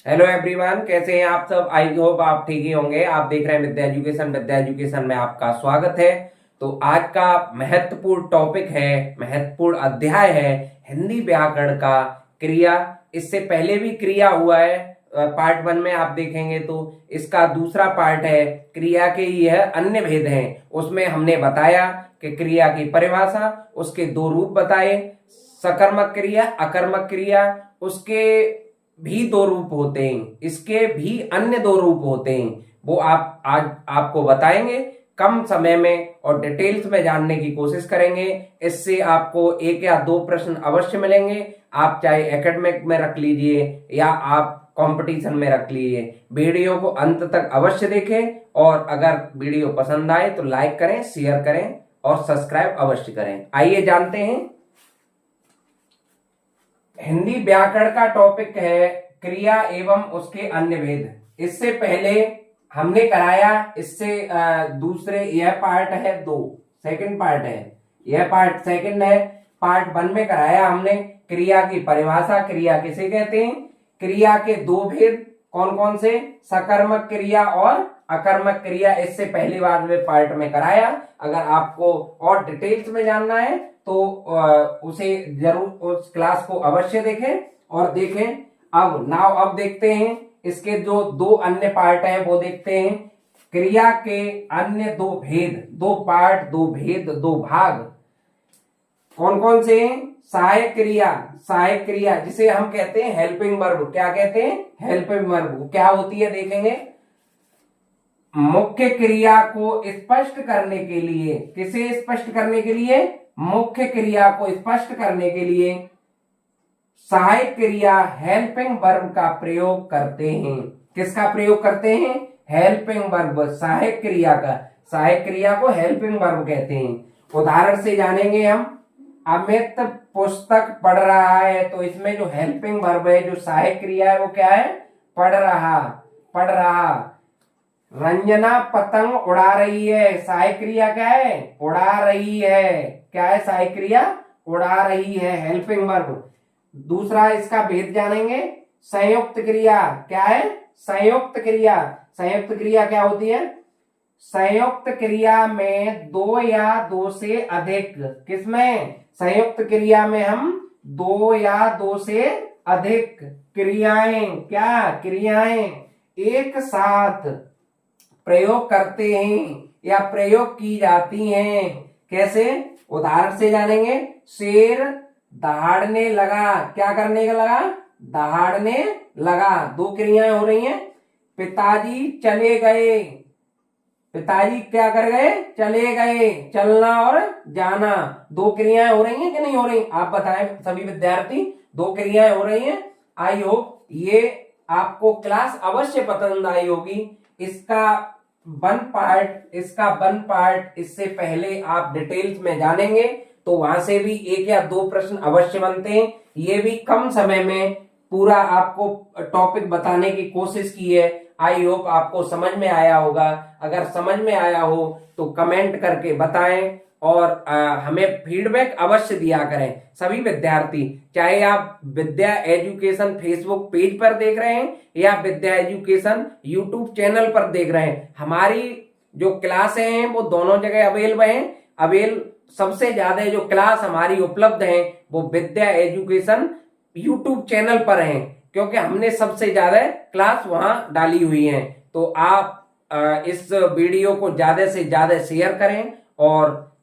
Hello everyone, कैसे हैं आप सब। आई होप आप ठीक ही होंगे। आप देख रहे हैं विद्या एजुकेशन। विद्या एजुकेशन में आपका स्वागत है। तो आज का महत्वपूर्ण टॉपिक है, महत्वपूर्ण अध्याय है हिंदी व्याकरण का क्रिया। इससे पहले भी क्रिया हुआ है, पार्ट 1 में आप देखेंगे तो इसका दूसरा पार्ट है क्रिया के यह अन्य भेद हैं। उसमें हमने बताया कि क्रिया की परिभाषा, उसके दो रूप बताए, सकर्मक क्रिया, अकर्मक क्रिया। उसके भी दो रूप होते हैं, इसके भी अन्य दो रूप होते हैं। वो आप आज आपको बताएंगे कम समय में और डिटेल्स में जानने की कोशिश करेंगे। इससे आपको एक या दो प्रश्न अवश्य मिलेंगे। आप चाहे एकेडमिक में रख लीजिए या आप कंपटीशन में रख लीजिए। वीडियो को अंत तक अवश्य देखें और अगर वीडियो पसंद आए तो लाइक करें, शेयर करें और सब्सक्राइब अवश्य करें। आइए जानते हैं। हिंदी व्याकरण का टॉपिक है क्रिया एवं उसके अन्य भेद। इससे पहले हमने कराया, इससे दूसरे यह पार्ट है 2, सेकंड पार्ट है, यह पार्ट सेकंड है। पार्ट 1 में कराया हमने क्रिया की परिभाषा, क्रिया किसे कहते हैं, क्रिया के दो भेद कौन कौन से, सकर्मक क्रिया और अकर्मक क्रिया। इससे पहली बार में पार्ट में कराया। अगर आपको और डिटेल्स में जानना है तो उसे जरूर उस क्लास को अवश्य देखें और देखें। अब देखते हैं इसके जो दो अन्य पार्ट हैं वो देखते हैं। क्रिया के अन्य दो भेद, दो पार्ट, दो भेद, दो भाग कौन कौन से हैं। सहायक क्रिया, सहायक क्रिया जिसे हम कहते हैं हेल्पिंग वर्ब। क्या कहते हैं, हेल्पिंग वर्ब। क्या होती है देखेंगे। मुख्य क्रिया को स्पष्ट करने के लिए, किसे स्पष्ट करने के लिए, मुख्य क्रिया को स्पष्ट करने के लिए सहायक क्रिया हेल्पिंग वर्ब का प्रयोग करते हैं। किसका प्रयोग करते हैं, हेल्पिंग वर्ब, सहायक क्रिया का। सहायक क्रिया को हेल्पिंग वर्ब कहते हैं। उदाहरण से जानेंगे हम। अमित पुस्तक पढ़ रहा है, तो इसमें जो हेल्पिंग वर्ब है, जो सहायक क्रिया है वो क्या है, पढ़ रहा, पढ़ रहा। रंजना पतंग उड़ा रही है, सहायक क्रिया क्या है, उड़ा रही है। क्या है सहायक क्रिया, उड़ा रही है, हेल्पिंग वर्ब। दूसरा इसका भेद जानेंगे। संयुक्त क्रिया, क्या है, संयुक्त क्रिया। संयुक्त क्रिया क्या होती है, संयुक्त क्रिया में दो या दो से अधिक, किसमें, संयुक्त क्रिया में हम दो या दो से अधिक क्रियाएं, क्या, क्रियाएं एक साथ प्रयोग करते हैं या प्रयोग की जाती हैं। कैसे, उदाहरण से जानेंगे। शेर दहाड़ने लगा, क्या करने का लगा, दहाड़ने लगा। दो क्रियाएं हो रही हैं। पिताजी चले गए, पिताजी क्या कर गए, चले गए, चलना और जाना। दो क्रियाएं हो रही हैं कि नहीं हो रही, आप बताएं सभी विद्यार्थी। दो क्रियाएं हो रही हैं। आई होप ये आपको क्लास अवश्य पसंद आई होगी। इसका वन पार्ट इससे पहले आप डिटेल्स में जानेंगे तो वहां से भी एक या दो प्रश्न अवश्य बनते हैं। ये भी कम समय में पूरा आपको टॉपिक बताने की कोशिश की है। आई होप आपको समझ में आया होगा। अगर समझ में आया हो तो कमेंट करके बताएं और हमें फीडबैक अवश्य दिया करें सभी विद्यार्थी। चाहे आप विद्या एजुकेशन फेसबुक पेज पर देख रहे हैं या विद्या एजुकेशन यूट्यूब चैनल पर देख रहे हैं, हमारी जो क्लासें हैं वो दोनों जगह अवेलेबल हैं। सबसे ज्यादा जो क्लास हमारी उपलब्ध है वो विद्या एजुकेशन यूट्यूब चैनल पर है, क्योंकि हमने सबसे ज्यादा क्लास वहां डाली हुई है। तो आप इस वीडियो को ज्यादा से ज्यादा शेयर करें और